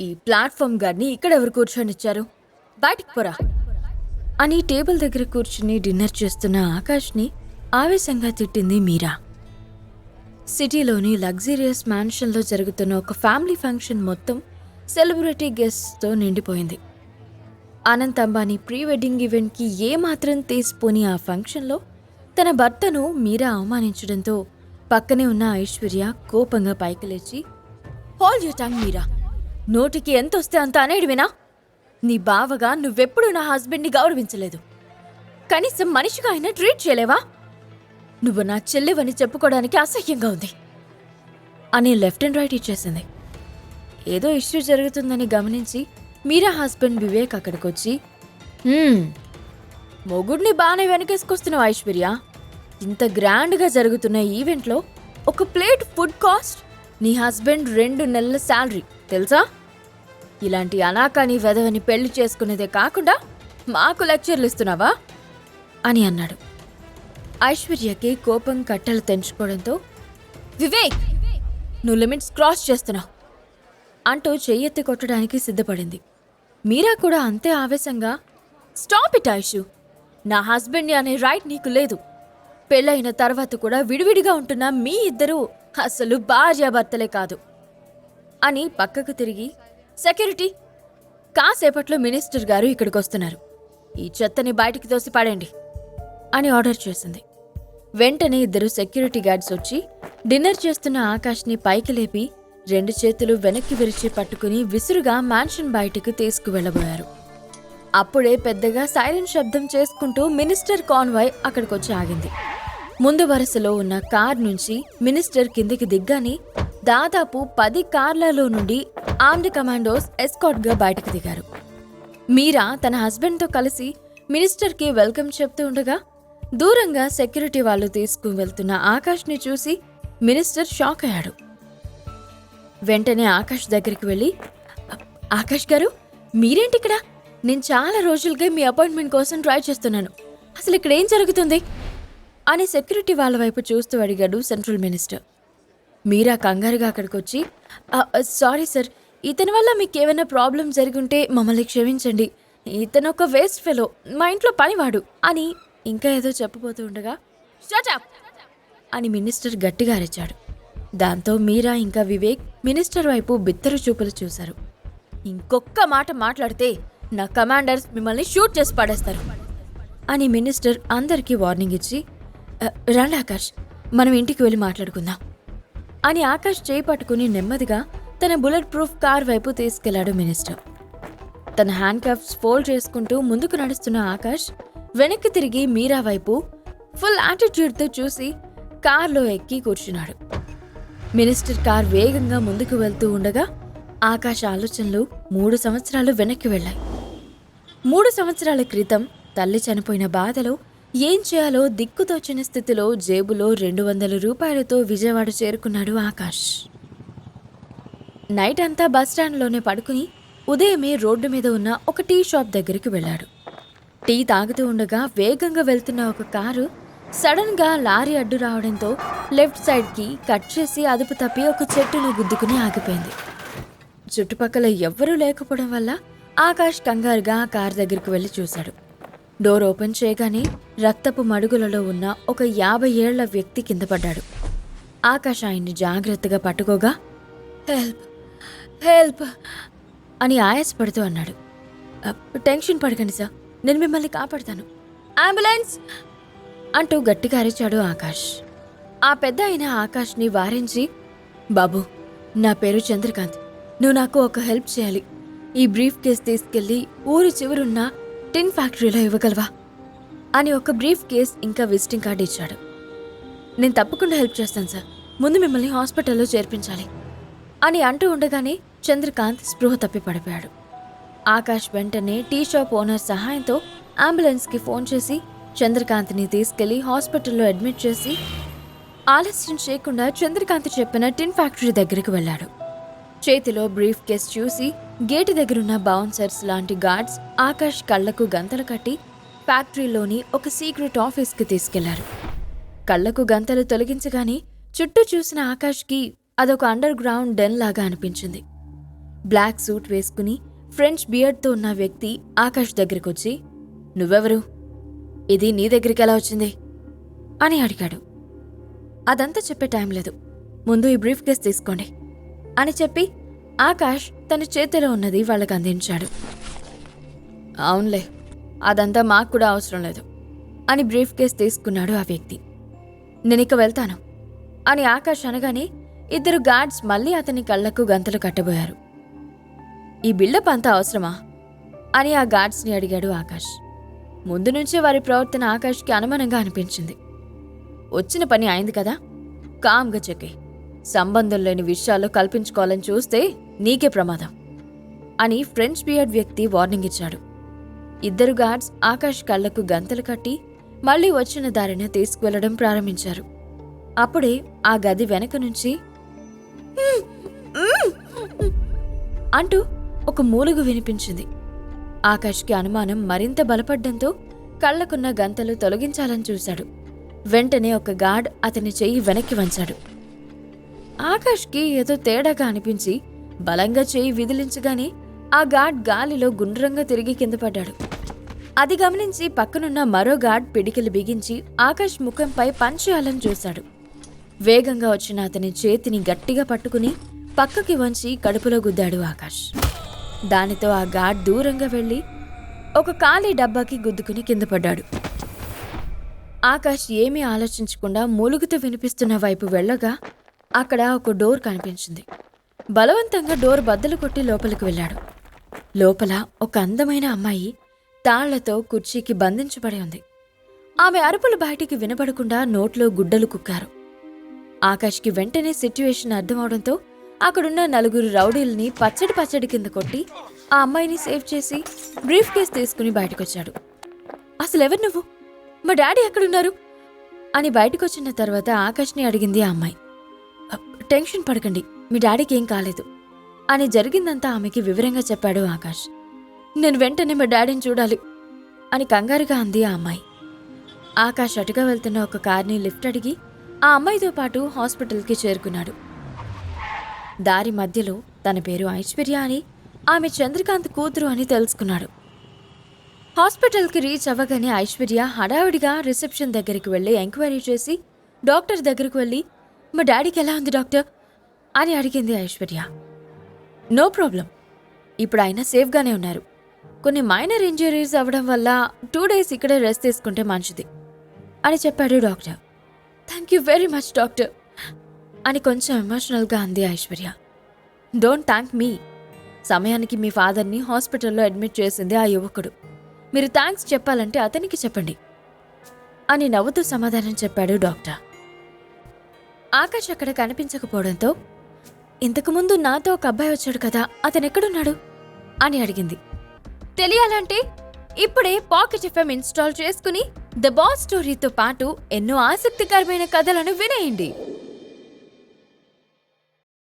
ఈ ప్లాట్ఫామ్ గారిని ఇక్కడెవరు కూర్చొనిచ్చారు? బయటికి పోరా అని టేబుల్ దగ్గర కూర్చుని డిన్నర్ చేస్తున్న ఆకాష్ని ఆవేశంగా తిట్టింది మీరా. సిటీలోని లగ్జరియస్ మ్యాన్షన్లో జరుగుతున్న ఒక ఫ్యామిలీ ఫంక్షన్ మొత్తం సెలబ్రిటీ గెస్ట్స్తో నిండిపోయింది. అనంత్ అంబానీ ప్రీ వెడ్డింగ్ ఈవెంట్కి ఏమాత్రం తీసిపోని ఆ ఫంక్షన్లో తన భర్తను మీరా అవమానించడంతో పక్కనే ఉన్న ఐశ్వర్య కోపంగా పైకి లేచి, హోల్డ్ యూర్ టంగ్ మీరా, నోటికి ఎంతొస్తే అంత అనేడివినా? నీ బావగా నువ్వెప్పుడూ నా హస్బెండ్ని గౌరవించలేదు. కనీసం మనిషిగా అయినా ట్రీట్ చేయలేవా? నువ్వు నా చెల్లెవని చెప్పుకోవడానికి అసహ్యంగా ఉంది అని లెఫ్ట్ అండ్ రైట్ ఇచ్చేసింది. ఏదో ఇష్యూ జరుగుతుందని గమనించి మీరా హస్బెండ్ వివేక్ అక్కడికొచ్చి, మొగుడిని బాగానే వెనకేసుకొస్తున్నావు ఐశ్వర్య. ఇంత గ్రాండ్గా జరుగుతున్న ఈవెంట్లో ఒక ప్లేట్ ఫుడ్ కాస్ట్ నీ హస్బెండ్ 2 నెలల శాలరీ తెలుసా? ఇలాంటి అనాకాని వెధవని పెళ్లి చేసుకునేదే కాకుండా మాకు లెక్చర్లు ఇస్తున్నావా అని అన్నాడు. ఐశ్వర్యకి కోపం కట్టలు తెంచుకోవడంతో, వివేక్, నువ్వు లిమిట్స్ క్రాస్ చేస్తున్నావు అంటూ చెయ్యెత్తి కొట్టడానికి సిద్ధపడింది. మీరా కూడా అంతే ఆవేశంగా, స్టాప్ ఇట్ ఐషు, నా హస్బెండ్ని అనే రైట్ నీకు లేదు. పెళ్ళైన తర్వాత కూడా విడివిడిగా ఉంటున్న మీ ఇద్దరూ అసలు భార్యాభర్తలే కాదు అని పక్కకు తిరిగి, సెక్యూరిటీ, కాసేపట్లో మినిస్టర్ గారు ఇక్కడికి వస్తున్నారు, ఈ చెత్తని బయటికి తోసి పడండి అని ఆర్డర్ చేసింది. వెంటనే 2 సెక్యూరిటీ గార్డ్స్ వచ్చి డిన్నర్ చేస్తున్న ఆకాష్ని పైకి లేపి 2 చేతులు వెనక్కి విరిచి పట్టుకుని విసురుగా మ్యాన్షన్ బయటికి తీసుకువెళ్లబోయారు. అప్పుడే పెద్దగా సైరన్ శబ్దం చేసుకుంటూ మినిస్టర్ కాన్వాయ్ అక్కడికొచ్చి ఆగింది. ముందు వరుసలో ఉన్న కార్ నుంచి మినిస్టర్ కిందికి దిగ్గానే దాదాపు 10 కార్లలో నుండి ఆర్మ్డ్ కమాండోస్ ఎస్కార్ట్గా బయటకు దిగారు. మీరా తన హస్బెండ్తో కలిసి మినిస్టర్కి వెల్కమ్ చెప్తూ ఉండగా దూరంగా సెక్యూరిటీ వాళ్ళు తీసుకువెళ్తున్న ఆకాష్ని చూసి మినిస్టర్ షాక్ అయ్యాడు. వెంటనే ఆకాష్ దగ్గరికి వెళ్ళి, ఆకాష్ గారు, మీరేంటిక్కడ? నేను చాలా రోజులుగా మీ అపాయింట్మెంట్ కోసం ట్రై చేస్తున్నాను. అసలు ఇక్కడ ఏం జరుగుతుంది అని సెక్యూరిటీ వాళ్ళ వైపు చూస్తూ అడిగాడు సెంట్రల్ మినిస్టర్. మీరా కంగారుగా అక్కడికొచ్చి, సారీ సార్, ఇతని వల్ల మీకేమైనా ప్రాబ్లం జరుగుంటే మమ్మల్ని క్షమించండి. ఇతను ఒక వేస్ట్ ఫెలో, మా ఇంట్లో పనివాడు అని ఇంకా ఏదో చెప్పబోతూ ఉండగా, షట్ అప్ అని మినిస్టర్ గట్టిగా అరిచాడు. దాంతో మీరా ఇంకా వివేక్ మినిస్టర్ వైపు బిత్తరు చూపులు చూశారు. ఇంకొక్క మాట మాట్లాడితే నా కమాండర్స్ మిమ్మల్ని షూట్ చేసి పడేస్తారు అని మినిస్టర్ అందరికీ వార్నింగ్ ఇచ్చి, రండి ఆకాష్, మనం ఇంటికి వెళ్ళి మాట్లాడుకుందాం అని ఆకాష్ చేయి పట్టుకుని నెమ్మదిగా తన బుల్లెట్ ప్రూఫ్ కార్ వైపు తీసుకెళ్లాడు మినిస్టర్. తన హ్యాండ్ కఫ్స్ ఫోల్డ్ చేసుకుంటూ ముందుకు నడుస్తున్న ఆకాష్ వెనక్కి తిరిగి మీరా వైపు ఫుల్ యాటిట్యూడ్తో చూసి కార్లో ఎక్కి కూర్చున్నాడు. మినిస్టర్ కార్ వేగంగా ముందుకు వెళ్తూ ఉండగా ఆకాష్ ఆలోచనలు 3 సంవత్సరాలు వెనక్కి వెళ్ళాయి. 3 సంవత్సరాల క్రితం తల్లి చనిపోయిన బాధలో ఏం చేయాలో దిక్కుతోచని స్థితిలో జేబులో 200 రూపాయలతో విజయవాడ చేరుకున్నాడు ఆకాష్. నైట్ అంతా బస్టాండ్లోనే పడుకుని ఉదయమే రోడ్డు మీద ఉన్న ఒక టీ షాప్ దగ్గరికి వెళ్ళాడు. టీ తాగుతూ ఉండగా వేగంగా వెళ్తున్న ఒక కారు సడన్ గా లారీ అడ్డు రావడంతో లెఫ్ట్ సైడ్కి కట్ చేసి అదుపు తప్పి ఒక చెట్టును గుద్దుకుని ఆగిపోయింది. చుట్టుపక్కల ఎవ్వరూ లేకపోవడం వల్ల ఆకాష్ కంగారుగా ఆ కారు దగ్గరికి వెళ్ళి చూశాడు. డోర్ ఓపెన్ చేయగానే రక్తపు మడుగులలో ఉన్న ఒక 50 ఏళ్ల వ్యక్తి కింద పడ్డాడు. ఆకాష్ ఆయన్ని జాగ్రత్తగా పట్టుకోగా, హెల్ప్ హెల్ప్ అని ఆయాసపడుతూ అన్నాడు. టెన్షన్ పడకండి సార్, నేను మిమ్మల్ని కాపాడుతాను, అంబులెన్స్ అంటూ గట్టిగా అరిచాడు ఆకాష్. ఆ పెద్ద అయిన ఆకాష్ని వారించి, బాబు, నా పేరు చంద్రకాంత్, నువ్వు నాకు ఒక హెల్ప్ చేయాలి. ఈ బ్రీఫ్ కేస్ తీసుకెళ్లి ఊరి చివరున్న టిన్ ఫ్యాక్టరీలో ఇవ్వగలవా అని ఒక బ్రీఫ్ కేస్ ఇంకా విజిటింగ్ కార్డు ఇచ్చాడు. నేను తప్పకుండా హెల్ప్ చేస్తాను సార్, ముందు మిమ్మల్ని హాస్పిటల్లో చేర్పించాలి అని అంటూ ఉండగానే చంద్రకాంత్ స్పృహ తప్పి పడిపోయాడు. ఆకాష్ వెంటనే టీ షాప్ ఓనర్ సహాయంతో అంబులెన్స్కి ఫోన్ చేసి చంద్రకాంత్ని తీసుకెళ్లి హాస్పిటల్లో అడ్మిట్ చేసి ఆలస్యం చేయకుండా చంద్రకాంత్ చెప్పిన టిన్ ఫ్యాక్టరీ దగ్గరికి వెళ్ళాడు. చేతిలో బ్రీఫ్ కేస్ చూసి గేటు దగ్గరున్న బౌన్సర్స్ లాంటి గార్డ్స్ ఆకాష్ కళ్లకు గంతలు కట్టి ఫ్యాక్టరీలోని ఒక సీక్రెట్ ఆఫీస్కి తీసుకెళ్లారు. కళ్లకు గంతలు తొలగించగానే చుట్టూ చూసిన ఆకాష్కి అదొక అండర్ గ్రౌండ్ డెన్ లాగా అనిపించింది. బ్లాక్ సూట్ వేసుకుని ఫ్రెంచ్ బియర్డ్తో ఉన్న వ్యక్తి ఆకాష్ దగ్గరికొచ్చి, నువ్వెవరు? ఇది నీ దగ్గరికి ఎలా వచ్చింది అని అడిగాడు. అదంతా చెప్పే టైం లేదు, ముందు ఈ బ్రీఫ్ కేస్ తీసుకోండి అని చెప్పి ఆకాష్ తన చేతిలో ఉన్నది వాళ్ళకి అందించాడు. అవునులే, అదంతా మాకు కూడా అవసరం లేదు అని బ్రీఫ్ కేస్ తీసుకున్నాడు ఆ వ్యక్తి. నేనిక వెళ్తాను అని ఆకాష్ అనగానే ఇద్దరు గార్డ్స్ మళ్ళీ అతని కళ్లకు గంతలు కట్టబోయారు. ఈ బిల్డప్ అంతా అవసరమా అని ఆ గార్డ్స్ని అడిగాడు ఆకాష్. ముందు నుంచే వారి ప్రవర్తన ఆకాష్కి అనుమానంగా అనిపించింది. వచ్చిన పని అయింది కదా, కామ్గా చెక్కి సంబంధం లేని విషయాల్లో కల్పించుకోవాలని చూస్తే నీకే ప్రమాదం అని ఫ్రెంచ్ బియర్డ్ వ్యక్తి వార్నింగ్ ఇచ్చాడు. ఇద్దరు గార్డ్స్ ఆకాష్ కళ్లకు గంతలు కట్టి మళ్లీ వచ్చిన దారిన తీసుకువెళ్లడం ప్రారంభించారు. అప్పుడే ఆ గది వెనక నుంచి అంటూ ఒక మూలుగు వినిపించింది. ఆకాష్కి అనుమానం మరింత బలపడ్డంతో కళ్లకున్న గంతలు తొలగించాలని చూశాడు. వెంటనే ఒక గార్డ్ అతని చెయ్యి వెనక్కి వంచాడు. ఆకాష్కి ఏదో తేడాగా అనిపించి బలంగా చెయ్యి విదిలించగానే ఆ గార్డ్ గాలిలో గుండ్రంగా తిరిగి కింద పడ్డాడు. అది గమనించి పక్కనున్న మరో గార్డ్ పిడికిలు బిగించి ఆకాష్ ముఖంపై పంచ్ చేయాలని చూశాడు. వేగంగా వచ్చిన అతని చేతిని గట్టిగా పట్టుకుని పక్కకి వంచి కడుపులో గుద్దాడు ఆకాష్. దానితో ఆ గార్డ్ దూరంగా వెళ్లి ఒక ఖాళీ డబ్బాకి గుద్దుకుని కింద పడ్డాడు. ఆకాష్ ఏమీ ఆలోచించకుండా మూలుగుతూ వినిపిస్తున్న వైపు వెళ్ళగా అక్కడ ఒక డోర్ కనిపించింది. బలవంతంగా డోర్ బద్దలు కొట్టి లోపలికి వెళ్ళాడు. లోపల ఒక అందమైన అమ్మాయి తాళ్లతో కుర్చీకి బంధించబడి ఉంది. ఆమె అరుపులు బయటికి వినపడకుండా నోట్లో గుడ్డలు కుక్కారు. ఆకాష్కి వెంటనే సిట్యుయేషన్ అర్థమవడంతో అక్కడున్న నలుగురు రౌడీల్ని పచ్చడి కింద కొట్టి ఆ అమ్మాయిని సేవ్ చేసి బ్రీఫ్ కేస్ తీసుకుని బయటకొచ్చాడు. అసలెవరు నువ్వు? మా డాడీ ఎక్కడున్నారు అని బయటకొచ్చిన తర్వాత ఆకాష్ని అడిగింది ఆ అమ్మాయి. టెన్షన్ పడకండి, మీ డాడీకి ఏం కాలేదు అని జరిగిందంతా ఆమెకి వివరంగా చెప్పాడు ఆకాష్. నేను వెంటనే మా డాడీని చూడాలి అని కంగారుగా అంది ఆ అమ్మాయి. ఆకాష్ అటుగా వెళ్తున్న ఒక కార్ని లిఫ్ట్ అడిగి ఆ అమ్మాయితో పాటు హాస్పిటల్కి చేరుకున్నాడు. దారి మధ్యలో తన పేరు ఐశ్వర్య అని, ఆమె చంద్రకాంత్ కూతురు అని తెలుసుకున్నాడు. హాస్పిటల్కి రీచ్ అవ్వగానే ఐశ్వర్య హడావిడిగా రిసెప్షన్ దగ్గరికి వెళ్ళి ఎంక్వైరీ చేసి డాక్టర్ దగ్గరకు వెళ్ళి, మా డాడీకి ఎలా ఉంది డాక్టర్ అని అడిగింది ఐశ్వర్య. నో ప్రాబ్లం, ఇప్పుడు ఆయన సేఫ్గానే ఉన్నారు. కొన్ని మైనర్ ఇంజరీస్ అవ్వడం వల్ల 2 days ఇక్కడే రెస్ట్ తీసుకుంటే మంచిది అని చెప్పాడు doctor. Thank you very much doctor అని కొంచెం ఎమోషనల్గా అంది ఐశ్వర్య. డోంట్ థ్యాంక్ మీ, సమయానికి మీ ఫాదర్ని హాస్పిటల్లో అడ్మిట్ చేసింది ఆ యువకుడు. మీరు థ్యాంక్స్ చెప్పాలంటే అతనికి చెప్పండి అని నవ్వుతూ సమాధానం చెప్పాడు డాక్టర్. ఆకాష్ అక్కడ కనిపించకపోవడంతో, ఇంతకుముందు నాతో ఒక అబ్బాయి వచ్చాడు కదా, అతనెక్కడున్నాడు అని అడిగింది. తెలియాలంటే ఇప్పుడే పాకెట్ FM ఇన్స్టాల్ చేసుకుని ద బాస్ స్టోరీతో పాటు ఎన్నో ఆసక్తికరమైన కథలను వినేయండి.